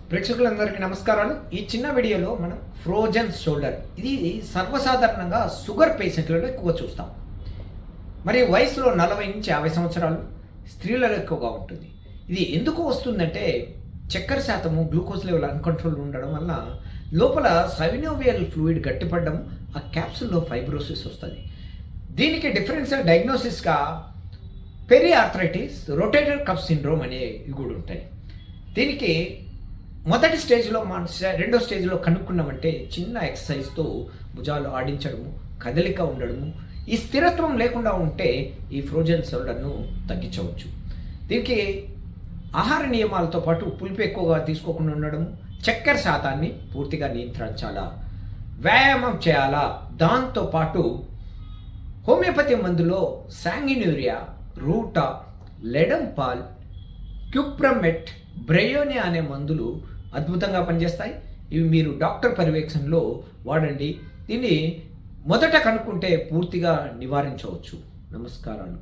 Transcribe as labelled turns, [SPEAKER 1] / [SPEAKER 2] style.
[SPEAKER 1] ప్రేక్షకులందరికీ నమస్కారాలు. ఈ చిన్న వీడియోలో మనం ఫ్రోజన్ షోల్డర్, ఇది సర్వసాధారణంగా షుగర్ పేషెంట్లలో ఎక్కువ చూస్తాం. మరి వయసులో 40 నుంచి 50 సంవత్సరాలు స్త్రీలలో ఎక్కువగా ఉంటుంది. ఇది ఎందుకు వస్తుందంటే చక్కెర శాతము, గ్లూకోజ్ లెవెల్ అన్కంట్రోల్ ఉండడం వల్ల లోపల సైనోవియల్ ఫ్లూయిడ్ గట్టిపడడం, ఆ క్యాప్సుల్లో ఫైబ్రోసిస్ వస్తుంది. దీనికి డిఫరెన్షియల్ డయాగ్నోసిస్గా పెరిఆర్థరైటిస్, రొటేటర్ కఫ్ సిండ్రోమ్ అనేవి కూడా ఉంటాయి. దీనికి మొదటి స్టేజ్లో రెండో స్టేజ్లో కనుక్కున్నామంటే చిన్న ఎక్సర్సైజ్తో భుజాలు ఆడించడము, కదలిక ఉండడము, ఈ స్థిరత్వం లేకుండా ఉంటే ఈ ఫ్రోజన్ షోల్డర్ను తగ్గించవచ్చు. దీనికి ఆహార నియమాలతో పాటు పులుపు ఎక్కువగా తీసుకోకుండా ఉండడము, చక్కెర శాతాన్ని పూర్తిగా నియంత్రించాలా, వ్యాయామం చేయాలా, దాంతోపాటు హోమియోపతి మందులో శాంగిన్యూరియా, రూటా, లెడంపాల్, క్యూప్రమెట్, బ్రయోనియా అనే మందులు అద్భుతంగా పనిచేస్తాయి. ఇవి మీరు డాక్టర్ పర్యవేక్షణలో వాడండి. దీన్ని మొదట కనుక్కుంటే పూర్తిగా నివారించవచ్చు. నమస్కారాలు.